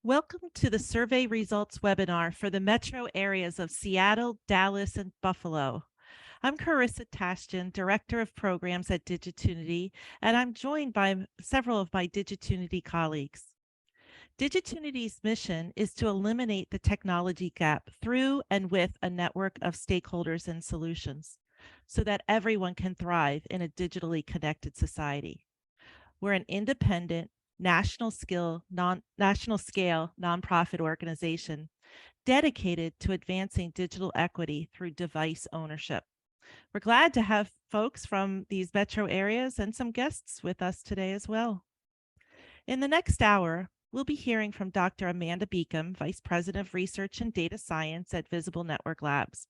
Welcome to the survey results webinar for the metro areas of Seattle, Dallas, and Buffalo. I'm Carissa Tashtian, Director of Programs at Digitunity, and I'm joined by several of my Digitunity colleagues. Digitunity's mission is to eliminate the technology gap through and with a network of stakeholders and solutions so that everyone can thrive in a digitally connected society. We're an independent, national scale nonprofit organization dedicated to advancing digital equity through device ownership. We're glad to have folks from these metro areas and some guests with us today as well. In the next hour, we'll be hearing from Dr. Amanda Beacom, Vice President of Research and Data Science at Visible Network Labs.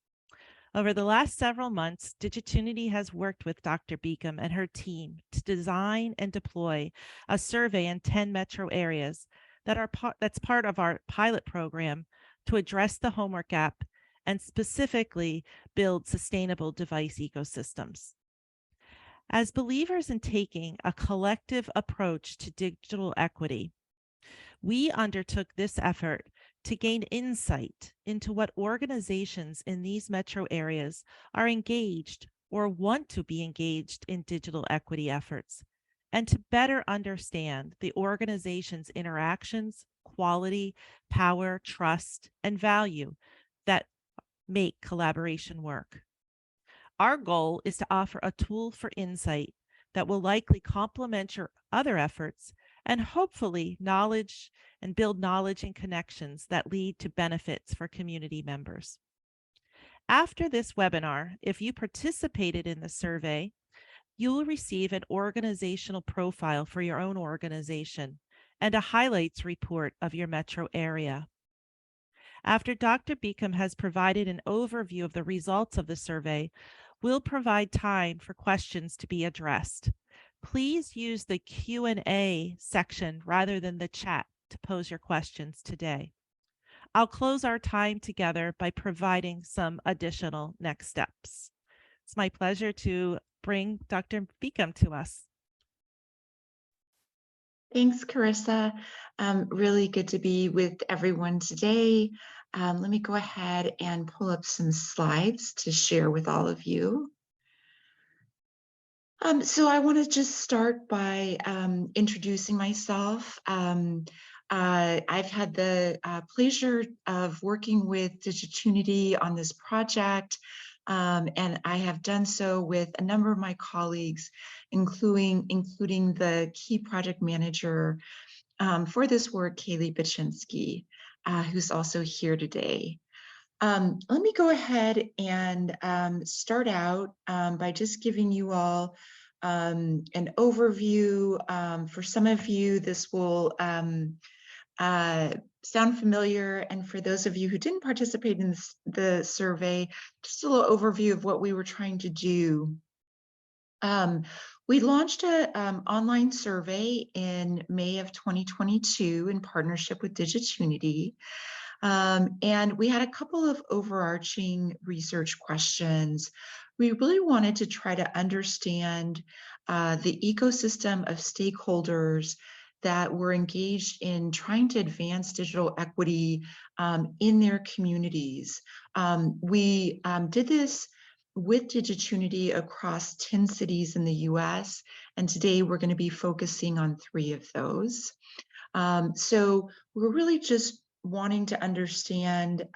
Over the last several months, Digitunity has worked with Dr. Beacom and her team to design and deploy a survey in 10 metro areas that's part of our pilot program to address the homework gap and specifically build sustainable device ecosystems. As believers in taking a collective approach to digital equity, we undertook this effort to gain insight into what organizations in these metro areas are engaged or want to be engaged in digital equity efforts, and to better understand the organization's interactions, quality, power, trust, and value that make collaboration work. Our goal is to offer a tool for insight that will likely complement your other efforts and hopefully build knowledge and connections that lead to benefits for community members. After this webinar, if you participated in the survey, you will receive an organizational profile for your own organization and a highlights report of your metro area. After Dr. Beacom has provided an overview of the results of the survey, we'll provide time for questions to be addressed. Please use the Q&A section rather than the chat to pose your questions today. I'll close our time together by providing some additional next steps. It's my pleasure to bring Dr. Beacom to us. Thanks, Carissa. Really good to be with everyone today. Let me go ahead and pull up some slides to share with all of you. So I want to just start by introducing myself. I've had the pleasure of working with Digitunity on this project, and I have done so with a number of my colleagues, including the key project manager for this work, Kaylee Baczynski, who's also here today. Let me go ahead and start out by just giving you all an overview. For some of you, this will sound familiar, and for those of you who didn't participate in the survey, just a little overview of what we were trying to do. We launched an online survey in May of 2022 in partnership with Digitunity. And we had a couple of overarching research questions. We really wanted to try to understand the ecosystem of stakeholders that were engaged in trying to advance digital equity in their communities. We did this with Digitunity across 10 cities in the US, and today we're going to be focusing on 3 of those. So we're really just wanting to understand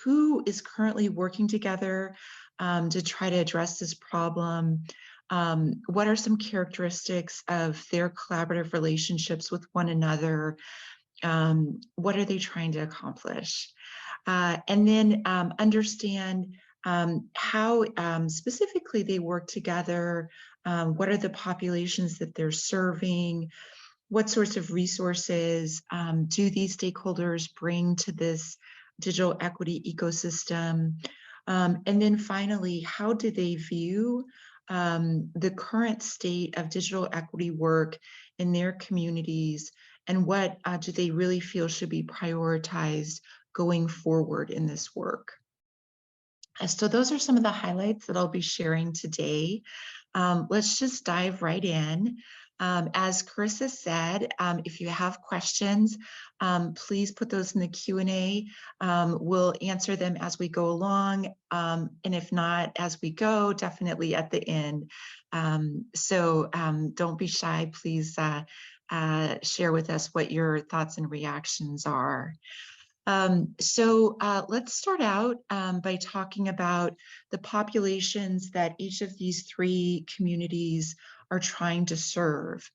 who is currently working together to try to address this problem. What are some characteristics of their collaborative relationships with one another? What are they trying to accomplish? And then understand how specifically they work together. What are the populations that they're serving? What sorts of resources do these stakeholders bring to this digital equity ecosystem? And then finally, how do they view the current state of digital equity work in their communities, and what do they really feel should be prioritized going forward in this work? So those are some of the highlights that I'll be sharing today. Let's just dive right in. As Carissa said, if you have questions, please put those in the Q&A. We'll answer them as we go along, and if not as we go, definitely at the end. So don't be shy. Please share with us what your thoughts and reactions are. Let's start out by talking about the populations that each of these three communities are trying to serve.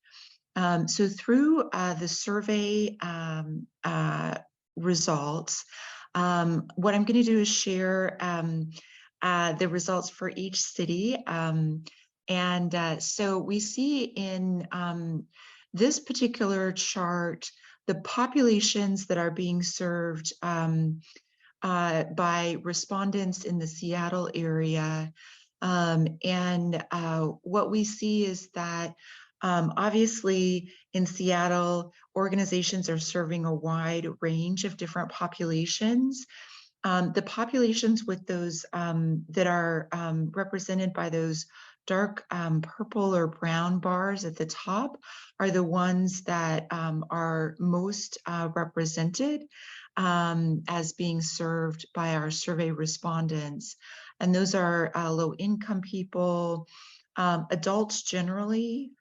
So through the survey results, what I'm going to do is share the results for each city. So we see in this particular chart, the populations that are being served by respondents in the Seattle area. What we see is that obviously in Seattle, organizations are serving a wide range of different populations. The populations with those that are represented by those dark purple or brown bars at the top are the ones that are most represented as being served by our survey respondents. And those are low-income people, adults generally,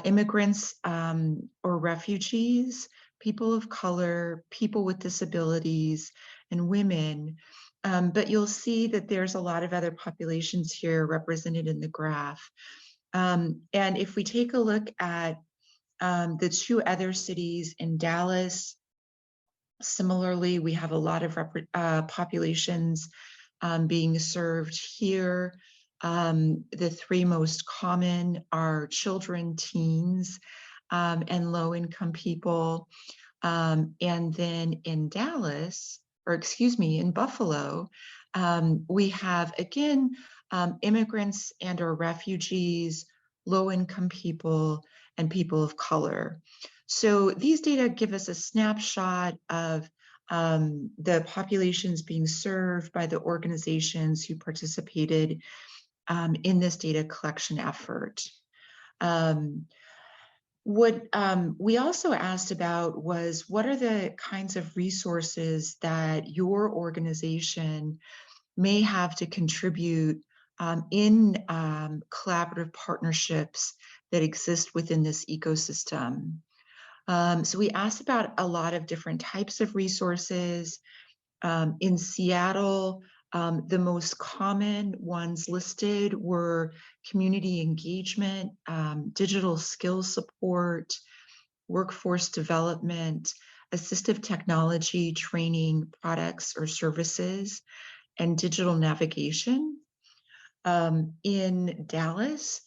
immigrants or refugees, people of color, people with disabilities, and women. But you'll see that there's a lot of other populations here represented in the graph. And if we take a look at the two other cities in Dallas, similarly, we have a lot of populations being served here. The three most common are children, teens, and low-income people. And then in Dallas, or excuse me, in Buffalo, we have, again, immigrants and or refugees, low-income people, and people of color. So these data give us a snapshot of the populations being served by the organizations who participated in this data collection effort. What we also asked about was, what are the kinds of resources that your organization may have to contribute in collaborative partnerships that exist within this ecosystem? So we asked about a lot of different types of resources. In Seattle, the most common ones listed were community engagement, digital skills support, workforce development, assistive technology training products or services, and digital navigation. In Dallas,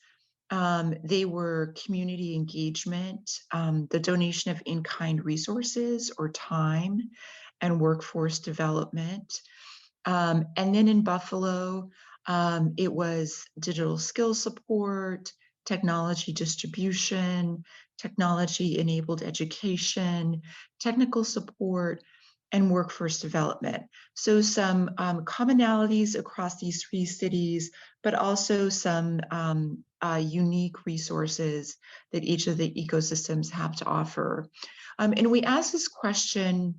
they were community engagement, the donation of in-kind resources or time, and workforce development. And then in Buffalo, it was digital skills support, technology distribution, technology-enabled education, technical support, and workforce development. So some commonalities across these three cities, but also some unique resources that each of the ecosystems have to offer. And we asked this question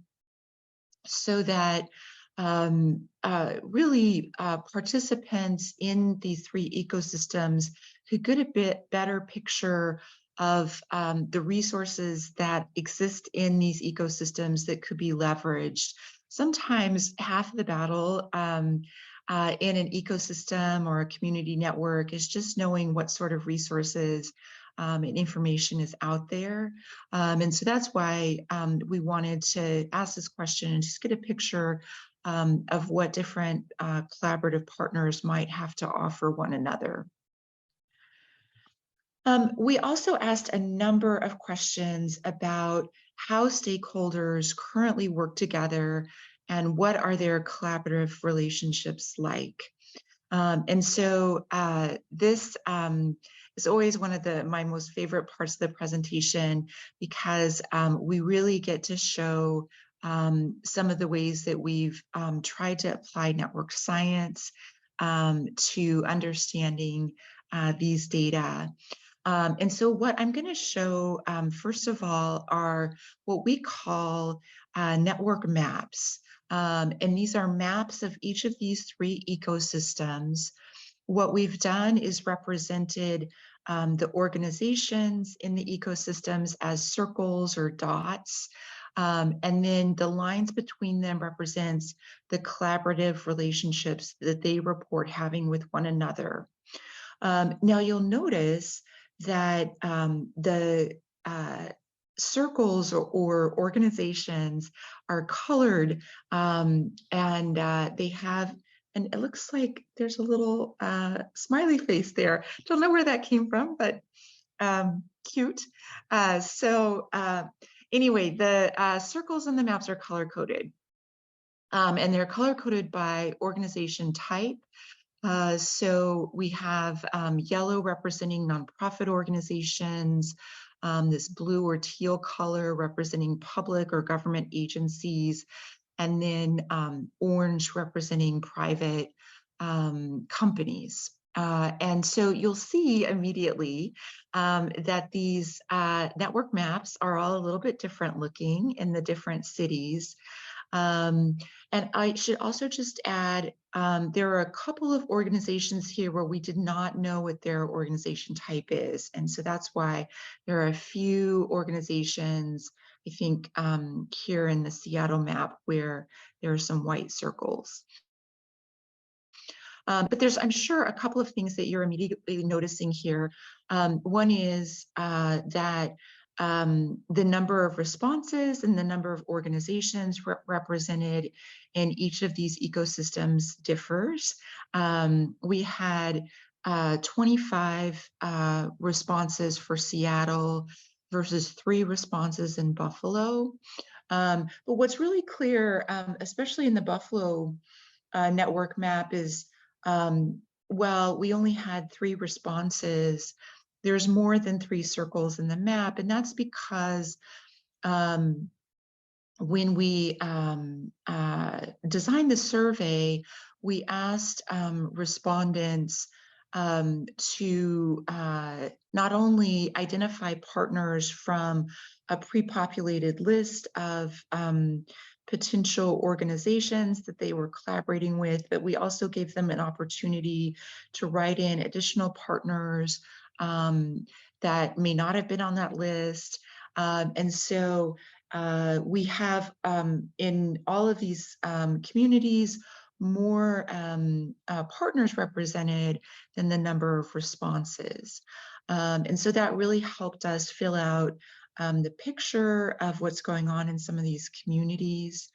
so that really participants in these three ecosystems could get a bit better picture of the resources that exist in these ecosystems that could be leveraged. Sometimes half of the battle in an ecosystem or a community network is just knowing what sort of resources and information is out there. And so that's why we wanted to ask this question and just get a picture of what different collaborative partners might have to offer one another. We also asked a number of questions about how stakeholders currently work together and what are their collaborative relationships like. And so this is always one of my most favorite parts of the presentation, because we really get to show some of the ways that we've tried to apply network science to understanding these data. And so what I'm going to show, first of all, are what we call network maps. And these are maps of each of these three ecosystems. What we've done is represented the organizations in the ecosystems as circles or dots. And then the lines between them represents the collaborative relationships that they report having with one another. Now you'll notice that the circles or organizations are colored, and they have, and it looks like there's a little smiley face there. Don't know where that came from, but cute. Anyway, the circles and the maps are color coded. And they're color coded by organization type. So we have yellow representing nonprofit organizations, this blue or teal color representing public or government agencies, and then orange representing private companies. And so you'll see immediately that these network maps are all a little bit different looking in the different cities. And I should also just add, there are a couple of organizations here where we did not know what their organization type is. And so that's why there are a few organizations, I think, here in the Seattle map where there are some white circles. But there's, I'm sure, a couple of things that you're immediately noticing here. One is that the number of responses and the number of organizations represented in each of these ecosystems differs. We had 25 responses for Seattle versus 3 responses in Buffalo. But what's really clear, especially in the Buffalo network map, is well, we only had 3 responses. There's more than 3 circles in the map, and that's because when we designed the survey, we asked respondents to not only identify partners from a pre-populated list of potential organizations that they were collaborating with, but we also gave them an opportunity to write in additional partners that may not have been on that list. And so we have in all of these communities more partners represented than the number of responses. And so that really helped us fill out the picture of what's going on in some of these communities.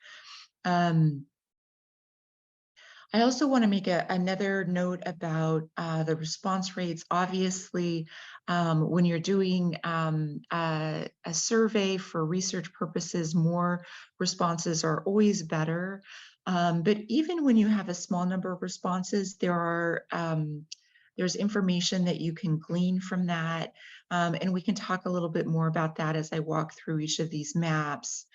I also want to make another note about the response rates. Obviously, when you're doing a survey for research purposes, more responses are always better. But even when you have a small number of responses, there's information that you can glean from that. And we can talk a little bit more about that as I walk through each of these maps.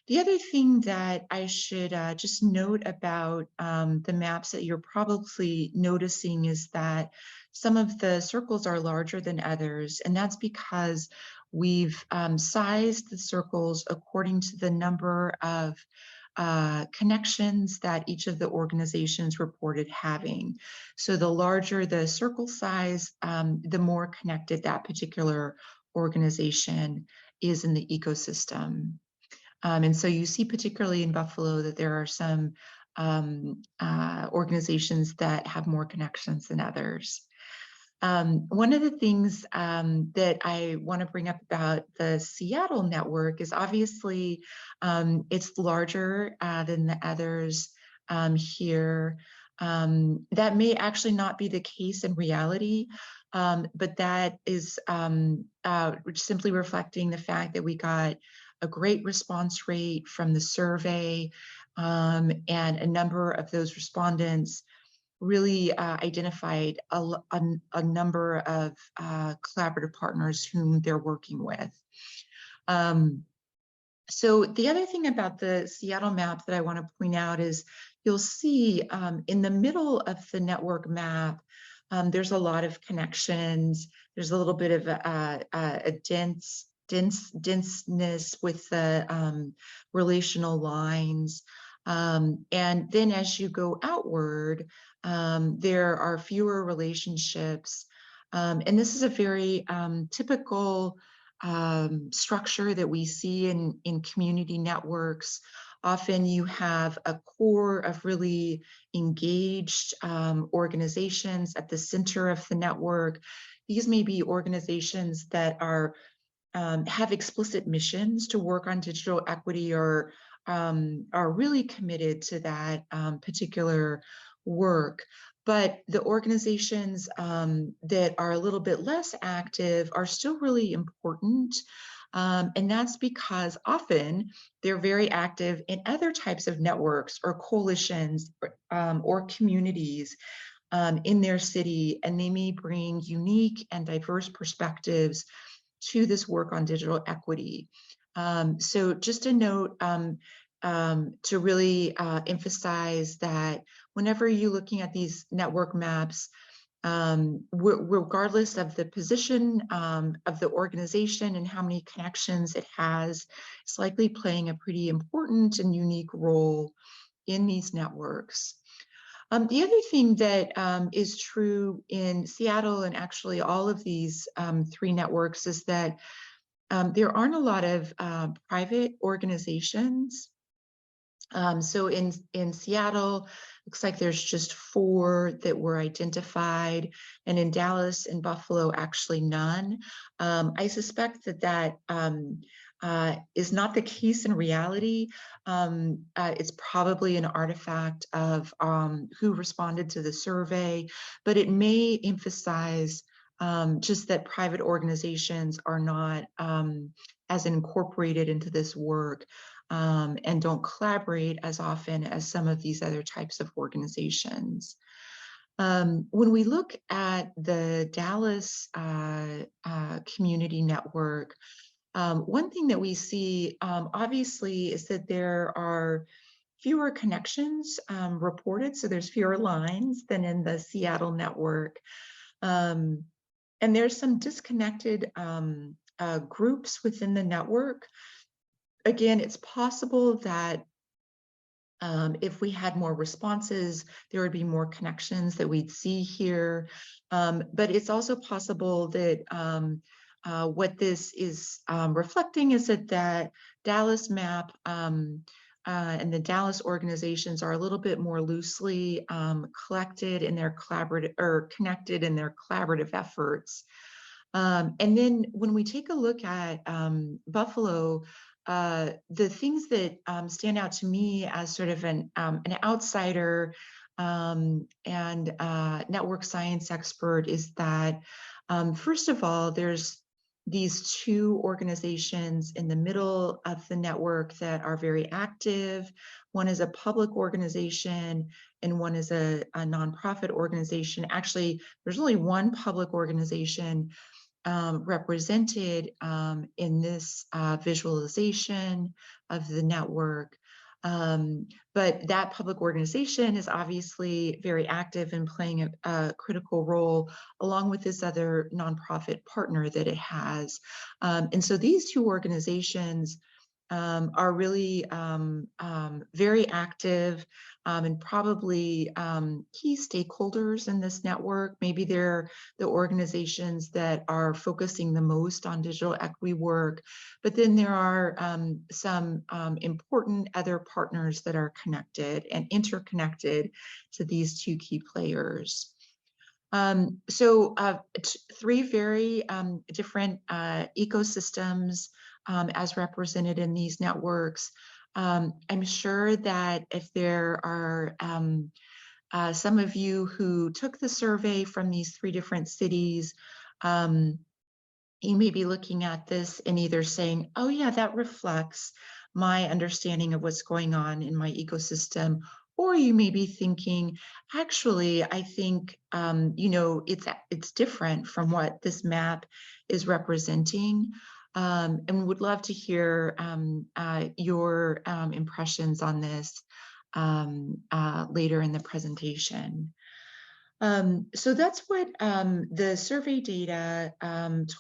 The other thing that I should just note about the maps that you're probably noticing is that some of the circles are larger than others, and that's because we've sized the circles according to the number of connections that each of the organizations reported having. So the larger the circle size, the more connected that particular organization is in the ecosystem. And so you see, particularly in Buffalo, that there are some organizations that have more connections than others. One of the things that I want to bring up about the Seattle network is obviously it's larger than the others here. That may actually not be the case in reality, but that is simply reflecting the fact that we got a great response rate from the survey, and a number of those respondents really identified a number of collaborative partners whom they're working with. So the other thing about the Seattle map that I want to point out is you'll see in the middle of the network map, There's a lot of connections. There's a little bit of a denseness with the relational lines. And then as you go outward, there are fewer relationships. And this is a very typical structure that we see in community networks. Often you have a core of really engaged organizations at the center of the network. These may be organizations that are have explicit missions to work on digital equity or are really committed to that particular work. But the organizations that are a little bit less active are still really important. And that's because often they're very active in other types of networks or coalitions or communities in their city, and they may bring unique and diverse perspectives to this work on digital equity. So just a note to really emphasize that whenever you're looking at these network maps, regardless of the position of the organization and how many connections it has, it's likely playing a pretty important and unique role in these networks. The other thing that is true in Seattle and actually all of these three networks is that there aren't a lot of private organizations. So in Seattle, looks like there's just 4 that were identified, and in Dallas and Buffalo, actually none. I suspect that that is not the case in reality. It's probably an artifact of who responded to the survey, but it may emphasize just that private organizations are not as incorporated into this work and don't collaborate as often as some of these other types of organizations. When we look at the Dallas community network, one thing that we see obviously is that there are fewer connections reported, so there's fewer lines than in the Seattle network. And there's some disconnected groups within the network. Again, it's possible that if we had more responses, there would be more connections that we'd see here. But it's also possible that what this is reflecting is that Dallas map and the Dallas organizations are a little bit more loosely collected in their collaborative or connected in their collaborative efforts. And then when we take a look at Buffalo, the things that stand out to me as sort of an outsider and network science expert is that, first of all, there's these 2 organizations in the middle of the network that are very active. One is a public organization and one is a nonprofit organization. Actually, there's only one public organization represented in this visualization of the network. But that public organization is obviously very active in playing a critical role along with this other nonprofit partner that it has. And so these 2 organizations are really very active and probably key stakeholders in this network. Maybe they're the organizations that are focusing the most on digital equity work, but then there are some important other partners that are connected and interconnected to these 2 key players. So 3 very different ecosystems as represented in these networks. I'm sure that if there are some of you who took the survey from these 3 different cities, you may be looking at this and either saying, oh yeah, that reflects my understanding of what's going on in my ecosystem, or you may be thinking, actually, I think, you know, it's different from what this map is representing. And would love to hear your impressions on this later in the presentation. So that's what the survey data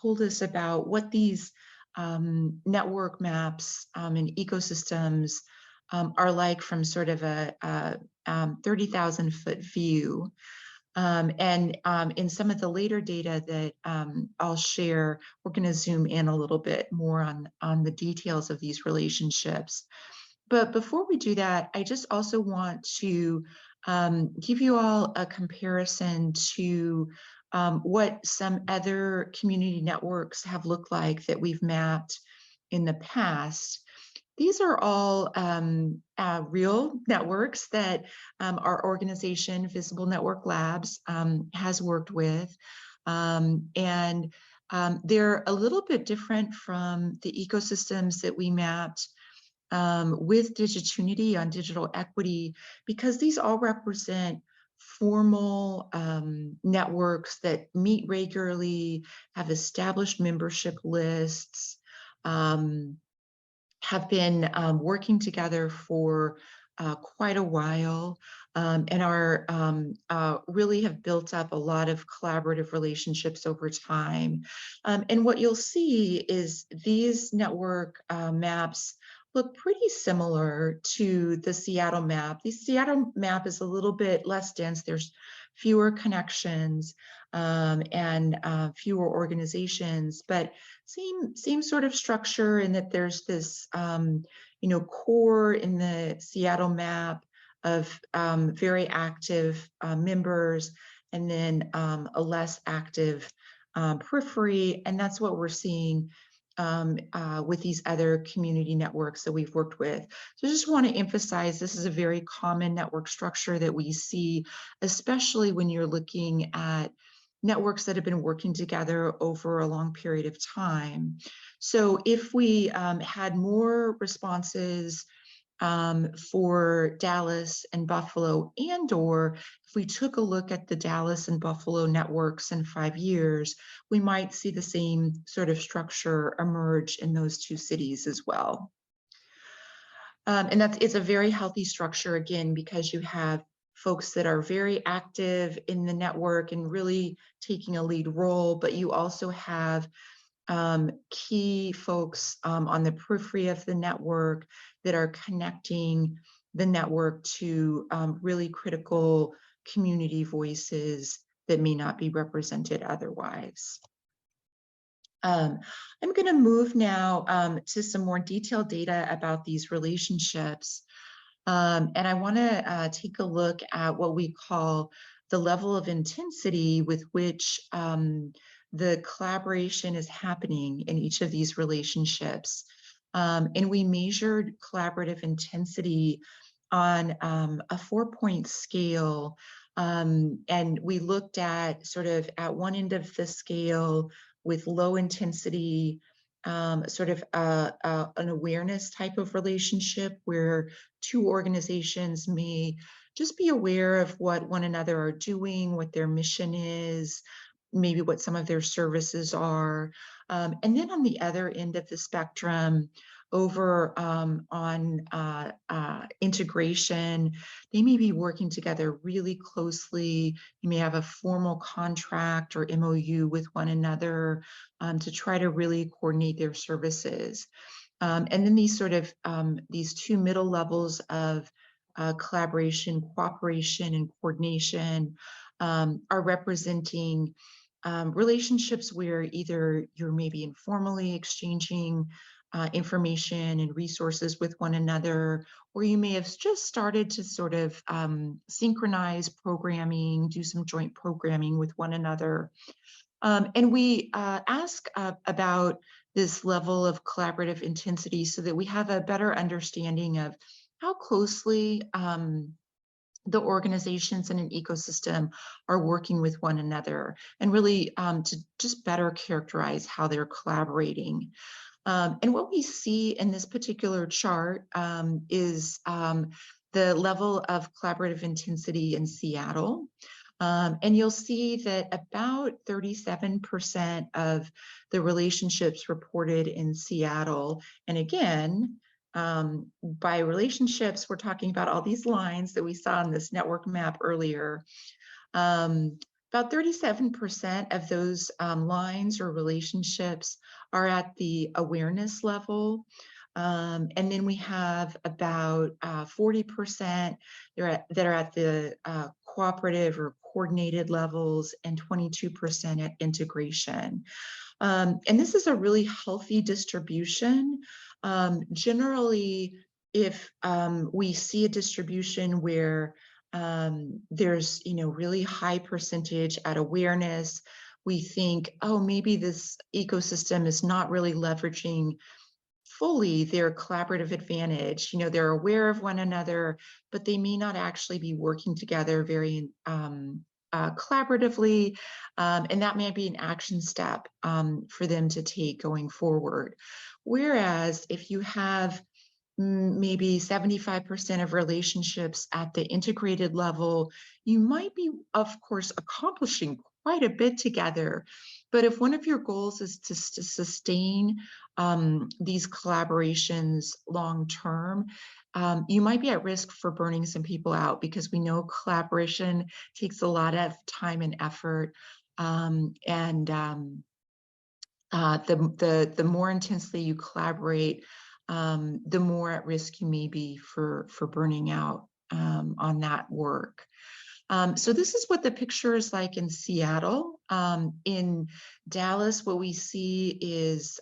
told us about what these network maps and ecosystems are like from sort of a 30,000-foot view. And in some of the later data that I'll share, we're going to zoom in a little bit more on the details of these relationships. But before we do that, I just also want to give you all a comparison to what some other community networks have looked like that we've mapped in the past. These are all real networks that our organization, Visible Network Labs, has worked with. And they're a little bit different from the ecosystems that we mapped with Digitunity on digital equity, because these all represent formal networks that meet regularly, have established membership lists, um, have been working together for quite a while, and are really have built up a lot of collaborative relationships over time. And what you'll see is these network maps look pretty similar to the Seattle map. The Seattle map is a little bit less dense. There's fewer connections and fewer organizations, but same sort of structure in that there's this core in the Seattle map of very active members, and then a less active periphery, and that's what we're seeing with these other community networks that we've worked with. So I just want to emphasize this is a very common network structure that we see, especially when you're looking at networks that have been working together over a long period of time. So if we had more responses for Dallas and Buffalo, and/or if we took a look at the Dallas and Buffalo networks in 5 years, we might see the same sort of structure emerge in those two cities as well. And it's a very healthy structure, again, because you have folks that are very active in the network and really taking a lead role, but you also have key folks on the periphery of the network that are connecting the network to really critical community voices that may not be represented otherwise. I'm going to move now to some more detailed data about these relationships. And I want to take a look at what we call the level of intensity with which the collaboration is happening in each of these relationships. And we measured collaborative intensity on a 4-point scale. And we looked at sort of at one end of the scale with low intensity, sort of an awareness type of relationship where two organizations may just be aware of what one another are doing, what their mission is, maybe what some of their services are. And then on the other end of the spectrum, over on integration, they may be working together really closely. You may have a formal contract or MOU with one another to try to really coordinate their services. And then these sort of these two middle levels of collaboration, cooperation, and coordination are representing relationships where either you're maybe informally exchanging information and resources with one another, or you may have just started to sort of synchronize programming, do some joint programming with one another. And we ask about this level of collaborative intensity so that we have a better understanding of how closely the organizations in an ecosystem are working with one another, and really to just better characterize how they're collaborating. And what we see in this particular chart is the level of collaborative intensity in Seattle. And you'll see that about 37% of the relationships reported in Seattle, and again, by relationships, we're talking about all these lines that we saw on this network map earlier. About 37% of those lines or relationships are at the awareness level. And then we have about 40% that are at the cooperative or coordinated levels, and 22% at integration. And this is a really healthy distribution. Generally, if we see a distribution where there's really high percentage at awareness, we think, oh, maybe this ecosystem is not really leveraging fully their collaborative advantage. They're aware of one another, but they may not actually be working together very collaboratively, and that may be an action step for them to take going forward. Whereas if you have maybe 75% of relationships at the integrated level, you might be, of course, accomplishing quite a bit together. But if one of your goals is to sustain these collaborations long term, you might be at risk for burning some people out, because we know collaboration takes a lot of time and effort. The more intensely you collaborate, the more at risk you may be for burning out on that work. So this is what the picture is like in Seattle. In Dallas, what we see is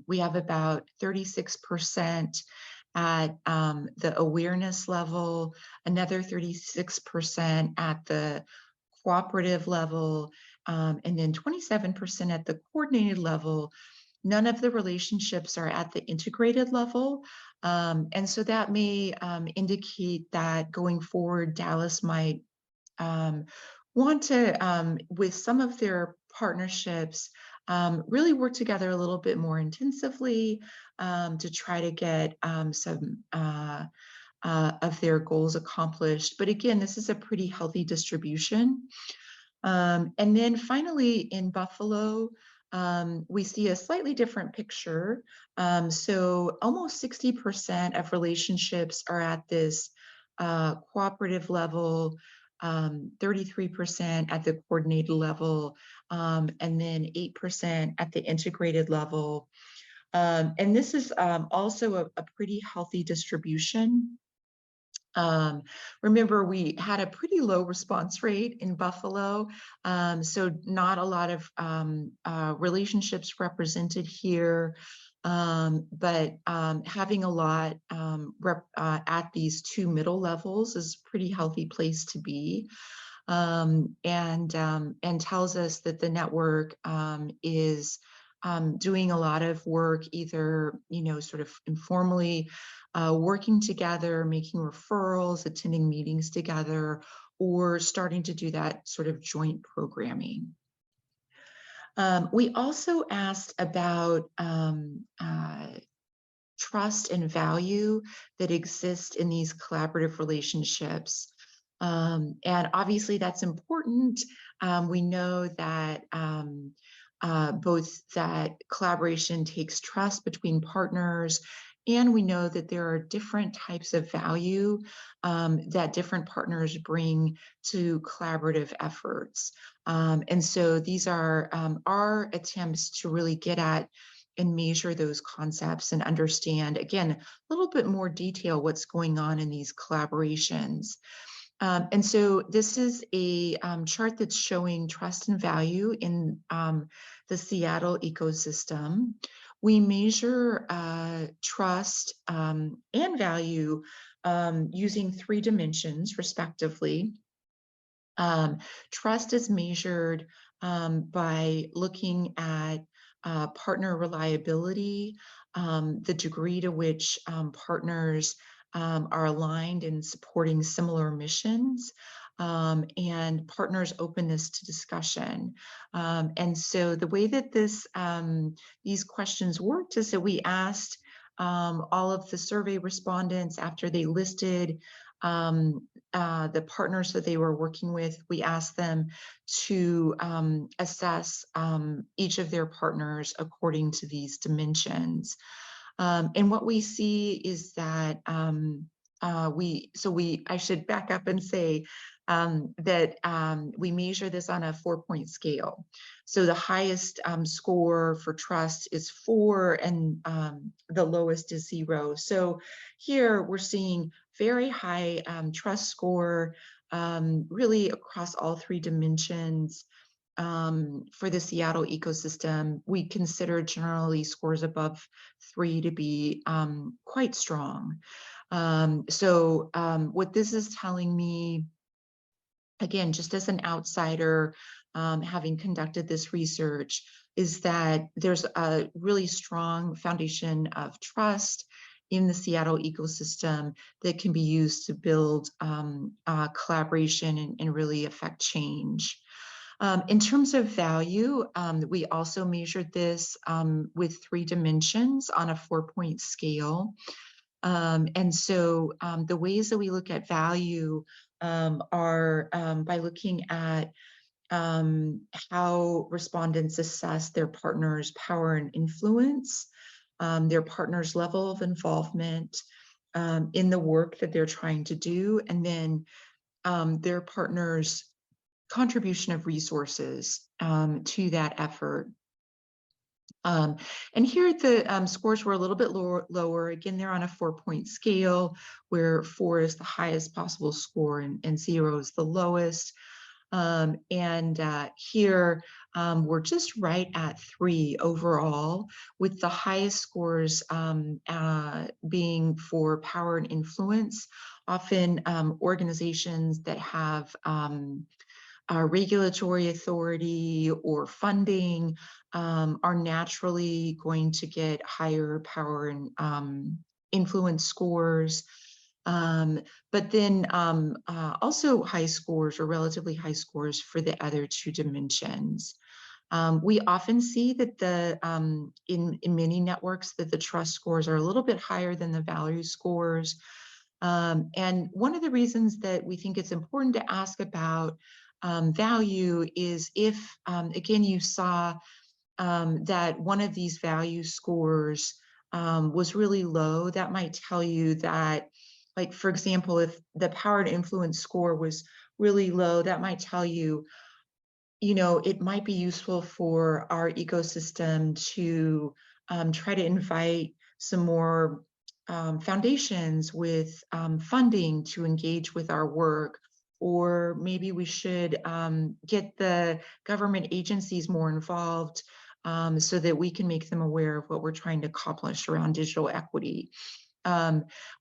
we have about 36% at the awareness level, another 36% at the cooperative level, and then 27% at the coordinated level. None of the relationships are at the integrated level. And so that may indicate that going forward, Dallas might want to, with some of their partnerships, really work together a little bit more intensively to try to get some of their goals accomplished. But again, this is a pretty healthy distribution. And then finally, in Buffalo, we see a slightly different picture. So almost 60% of relationships are at this cooperative level, 33% at the coordinated level, and then 8% at the integrated level. And this is also a pretty healthy distribution. Remember, we had a pretty low response rate in Buffalo, so not a lot of relationships represented here, but having a lot at these two middle levels is a pretty healthy place to be, and tells us that the network is doing a lot of work, either sort of informally working together, making referrals, attending meetings together, or starting to do that sort of joint programming. We also asked about trust and value that exist in these collaborative relationships. And obviously that's important. We know that both that collaboration takes trust between partners, and we know that there are different types of value that different partners bring to collaborative efforts. And so these are our attempts to really get at and measure those concepts and understand, again, a little bit more detail what's going on in these collaborations. And so this is a chart that's showing trust and value in the Seattle ecosystem. We measure trust and value using 3 dimensions, respectively. Trust is measured by looking at partner reliability, the degree to which partners are aligned in supporting similar missions, and partners' openness to discussion. And so the way that these questions worked is that we asked all of the survey respondents, after they listed the partners that they were working with, we asked them to assess each of their partners according to these dimensions. And what we see is that I should back up and say, we measure this on a 4-point scale. So the highest score for trust is 4, and the lowest is 0. So here we're seeing very high trust score, really across all 3 dimensions. For the Seattle ecosystem, we consider generally scores above 3 to be quite strong. What this is telling me, again, just as an outsider, having conducted this research, is that there's a really strong foundation of trust in the Seattle ecosystem that can be used to build collaboration and really affect change. In terms of value, we also measured this with 3 dimensions on a 4-point scale. The ways that we look at value are by looking at how respondents assess their partner's power and influence, their partner's level of involvement in the work that they're trying to do, and then their partner's contribution of resources to that effort. And here the scores were a little bit lower. Again, they're on a 4-point scale where 4 is the highest possible score and 0 is the lowest. Here we're just right at 3 overall, with the highest scores being for power and influence. Often organizations that have regulatory authority or funding are naturally going to get higher power and influence scores. But then also high scores or relatively high scores for the other 2 dimensions. We often see that in many networks that the trust scores are a little bit higher than the value scores. And one of the reasons that we think it's important to ask about value is if, again, you saw that one of these value scores was really low, that might tell you that, like, for example, if the power and influence score was really low, that might tell you, it might be useful for our ecosystem to try to invite some more foundations with funding to engage with our work. Or maybe we should get the government agencies more involved so that we can make them aware of what we're trying to accomplish around digital equity.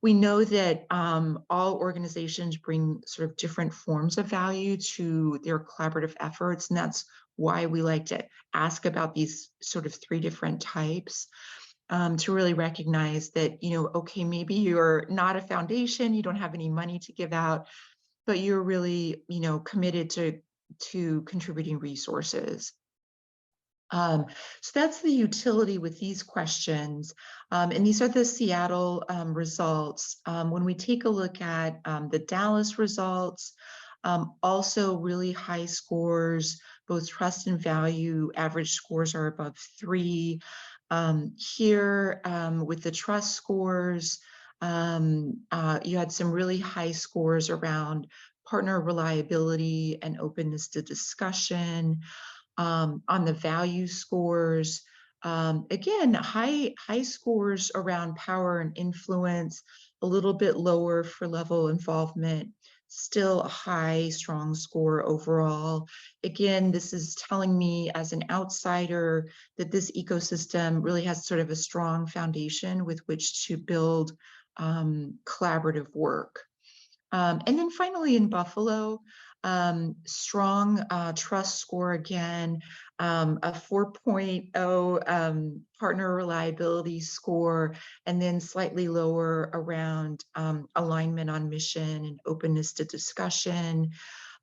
We know that all organizations bring sort of different forms of value to their collaborative efforts, and that's why we like to ask about these sort of 3 different types. To really recognize that, okay, maybe you're not a foundation, you don't have any money to give out, but you're really, committed to contributing resources. So that's the utility with these questions. And these are the Seattle results. When we take a look at the Dallas results, also really high scores, both trust and value, average scores are above 3. Here with the trust scores, you had some really high scores around partner reliability and openness to discussion. On the value scores, again, high scores around power and influence, a little bit lower for level involvement, still a high, strong score overall. Again, this is telling me as an outsider that this ecosystem really has sort of a strong foundation with which to build collaborative work. And then finally in Buffalo, strong trust score again, a 4.0 partner reliability score, and then slightly lower around alignment on mission and openness to discussion.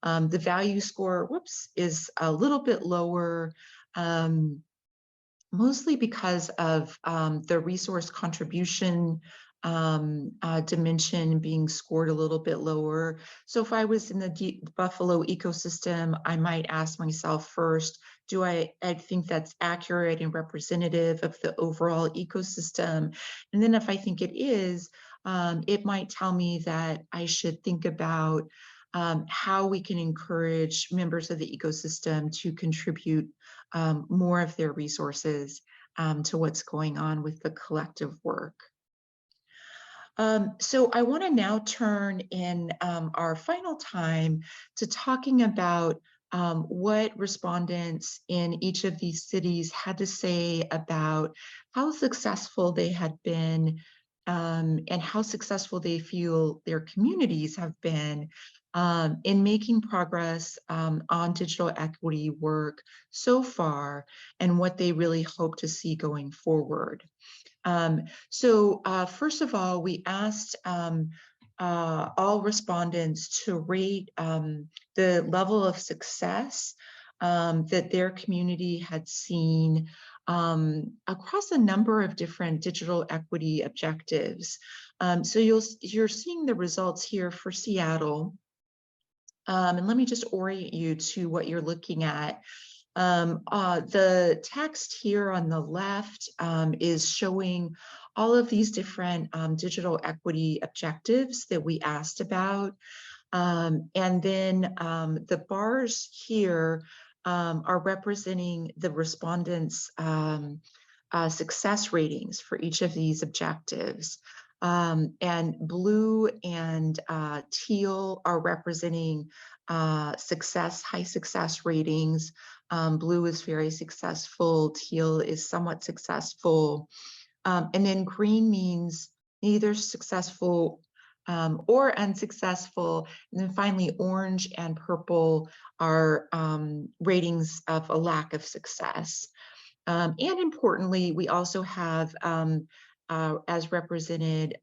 The value score, is a little bit lower, mostly because of the resource contribution dimension being scored a little bit lower. So if I was in the Buffalo ecosystem, I might ask myself first, do I think that's accurate and representative of the overall ecosystem? And then if I think it is, it might tell me that I should think about how we can encourage members of the ecosystem to contribute more of their resources to what's going on with the collective work. So I want to now turn in our final time to talking about what respondents in each of these cities had to say about how successful they had been and how successful they feel their communities have been in making progress on digital equity work so far and what they really hope to see going forward. First of all, we asked all respondents to rate the level of success that their community had seen across a number of different digital equity objectives. You're seeing the results here for Seattle. And let me just orient you to what you're looking at. The text here on the left is showing all of these different digital equity objectives that we asked about. And then the bars here are representing the respondents' success ratings for each of these objectives. And blue and teal are representing high success ratings. Blue is very successful, teal is somewhat successful. And then green means neither successful or unsuccessful. And then finally, orange and purple are ratings of a lack of success. And importantly, we also have, as represented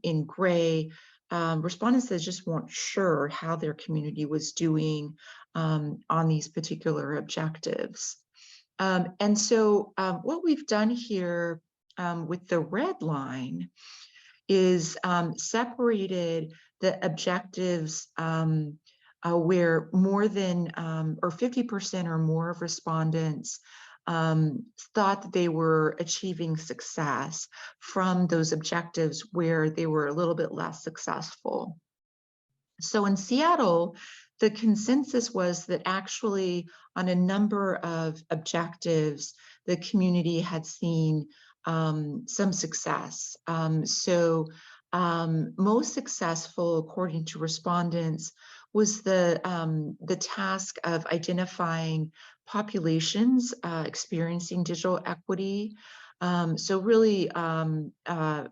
in gray, respondents that just weren't sure how their community was doing on these particular objectives. What we've done here with the red line is separated the objectives where more than or 50% or more of respondents thought that they were achieving success from those objectives where they were a little bit less successful. So in Seattle, the consensus was that actually on a number of objectives, the community had seen some success. Most successful, according to respondents, was the task of identifying populations experiencing digital equity.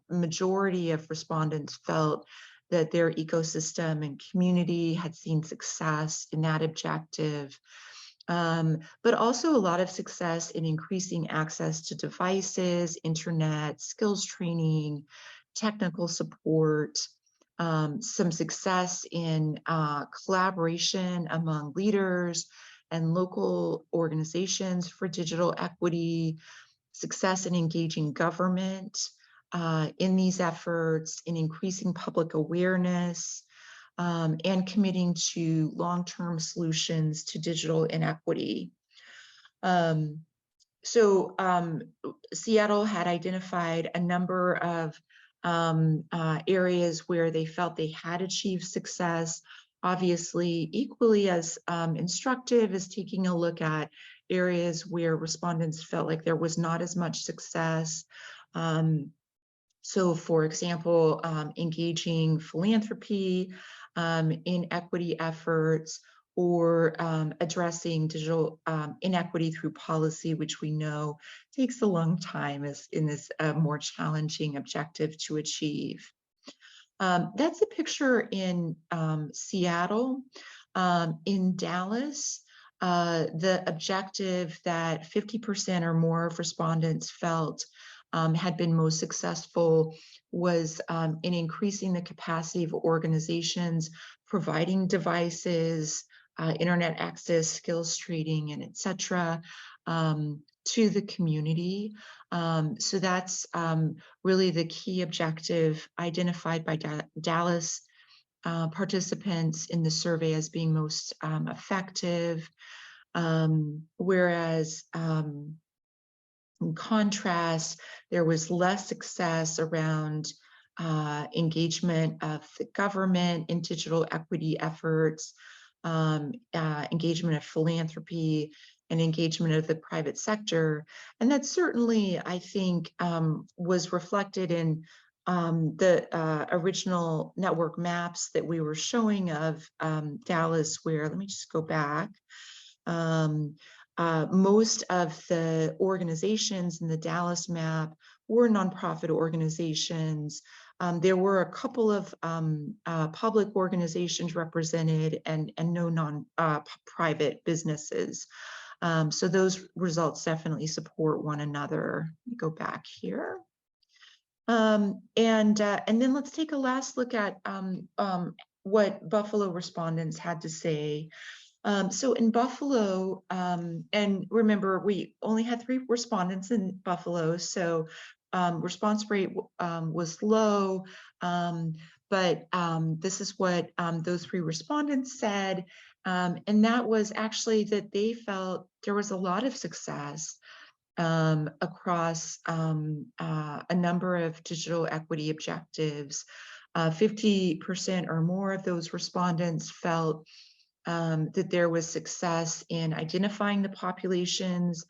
Majority of respondents felt that their ecosystem and community had seen success in that objective. But also a lot of success in increasing access to devices, internet, skills training, technical support, some success in collaboration among leaders and local organizations for digital equity, success in engaging government in these efforts, in increasing public awareness, and committing to long-term solutions to digital inequity. Seattle had identified a number of areas where they felt they had achieved success. Obviously, equally as instructive is taking a look at areas where respondents felt like there was not as much success. For example, engaging philanthropy in equity efforts, or addressing digital inequity through policy, which we know takes a long time in this more challenging objective to achieve. That's a picture in Seattle. In Dallas, the objective that 50% or more of respondents felt had been most successful was in increasing the capacity of organizations providing devices, internet access, skills training, and et cetera, to the community. So that's really the key objective identified by Dallas participants in the survey as being most effective. Whereas in contrast, there was less success around engagement of the government in digital equity efforts, engagement of philanthropy, and engagement of the private sector. And that certainly, I think, was reflected in the original network maps that we were showing of Dallas, where, let me just go back. Um, most of the organizations in the Dallas map were nonprofit organizations. There were a couple of public organizations represented and no private businesses. So those results definitely support one another. Let me go back here. And then let's take a last look at what Buffalo respondents had to say. So in Buffalo, and remember, we only had 3 respondents in Buffalo, so response rate was low, but this is what those 3 respondents said, and that was actually that they felt there was a lot of success across a number of digital equity objectives. 50% or more of those respondents felt that there was success in identifying the populations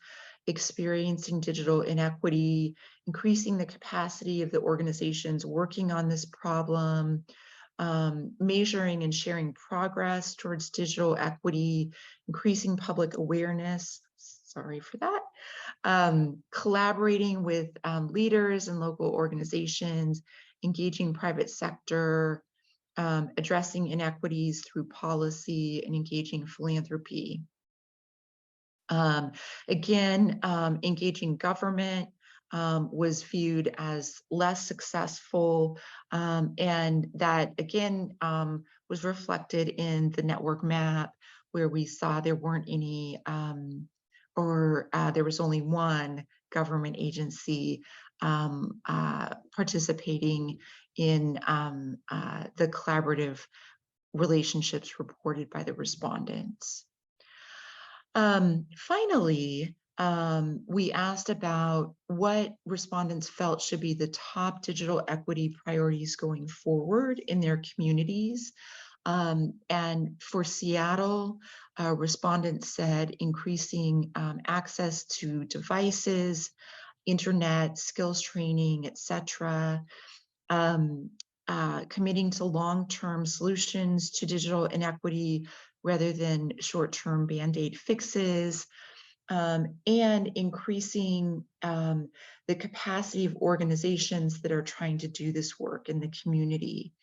experiencing digital inequity, increasing the capacity of the organizations working on this problem, measuring and sharing progress towards digital equity, increasing public awareness. Sorry for that. Collaborating with leaders and local organizations, engaging private sector, addressing inequities through policy, and engaging philanthropy. Again, engaging government was viewed as less successful, and that again was reflected in the network map, where we saw there weren't any, or there was only one government agency participating in the collaborative relationships reported by the respondents. Finally, we asked about what respondents felt should be the top digital equity priorities going forward in their communities. And for Seattle, respondents said increasing access to devices, internet, skills training, etc. Committing to long-term solutions to digital inequity rather than short-term band-aid fixes, and increasing the capacity of organizations that are trying to do this work in the community.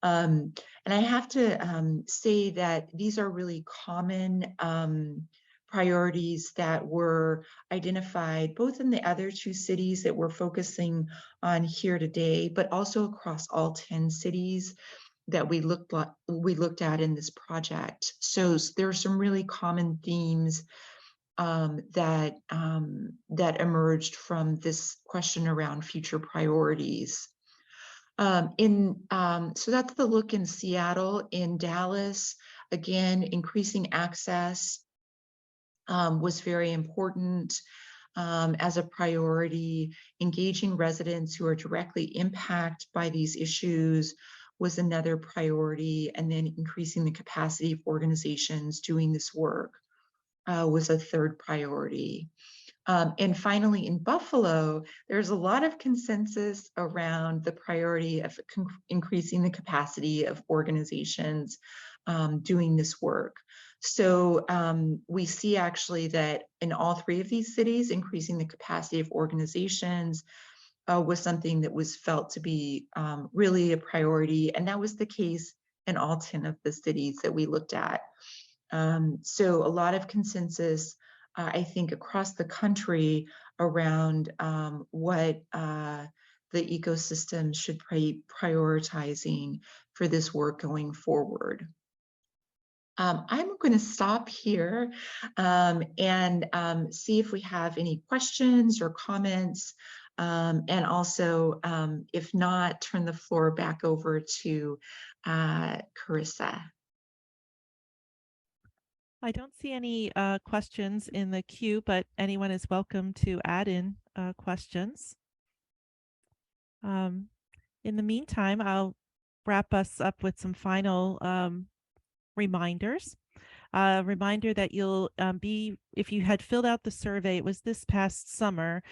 And I have to say that these are really common priorities that were identified both in the other 2 cities that we're focusing on here today, but also across all 10 cities that we looked at in this project. So there are some really common themes that emerged from this question around future priorities. So that's the look in Seattle. In Dallas, again, increasing access was very important as a priority. Engaging residents who are directly impacted by these issues was another priority, and then increasing the capacity of organizations doing this work was a third priority. And finally, in Buffalo, there's a lot of consensus around the priority of increasing the capacity of organizations doing this work. So we see actually that in all 3 of these cities, increasing the capacity of organizations was something that was felt to be really a priority. And that was the case in all 10 of the cities that we looked at. So a lot of consensus, I think, across the country around what the ecosystem should be prioritizing for this work going forward. I'm going to stop here and see if we have any questions or comments, and also, if not, turn the floor back over to Carissa. I don't see any questions in the queue, but anyone is welcome to add in questions. In the meantime, I'll wrap us up with some final reminders. A reminder that you'll be, if you had filled out the survey, it was this past summer,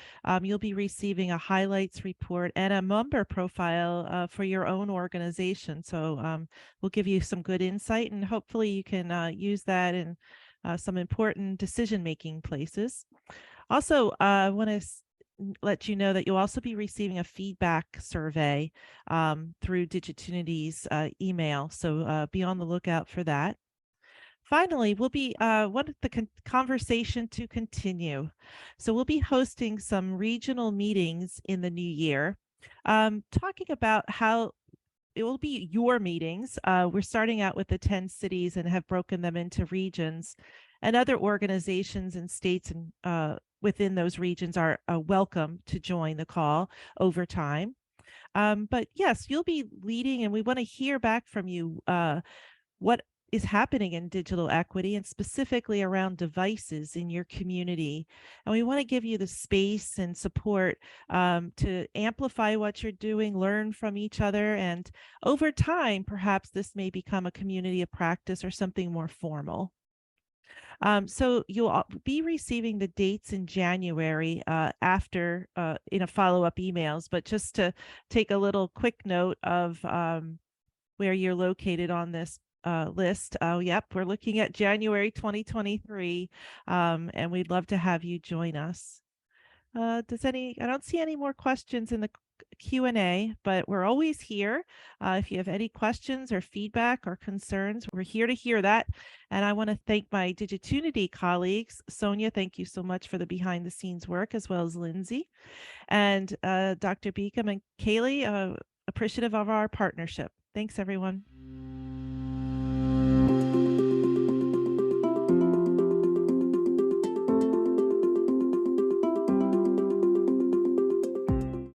you'll be receiving a highlights report and a member profile for your own organization. So we'll give you some good insight, and hopefully you can use that in some important decision-making places. Also, I want to let you know that you'll also be receiving a feedback survey through Digitunity's email. So be on the lookout for that. Finally, we'll be want the conversation to continue. So we'll be hosting some regional meetings in the new year, talking about how it will be your meetings. We're starting out with the 10 cities and have broken them into regions, and other organizations and states and within those regions are welcome to join the call over time. But yes, you'll be leading, and we want to hear back from you. What is happening in digital equity and specifically around devices in your community. And we want to give you the space and support to amplify what you're doing, learn from each other, and over time, perhaps this may become a community of practice or something more formal. So you'll be receiving the dates in January after in a follow-up emails, but just to take a little quick note of where you're located on this list. Oh, yep, we're looking at January 2023, and we'd love to have you join us. I don't see any more questions in the Q&A, but we're always here. If you have any questions or feedback or concerns, we're here to hear that. And I want to thank my Digitunity colleagues. Sonia, thank you so much for the behind the scenes work, as well as Lindsay. And Dr. Beacom and Kaylee, appreciative of our partnership. Thanks, everyone.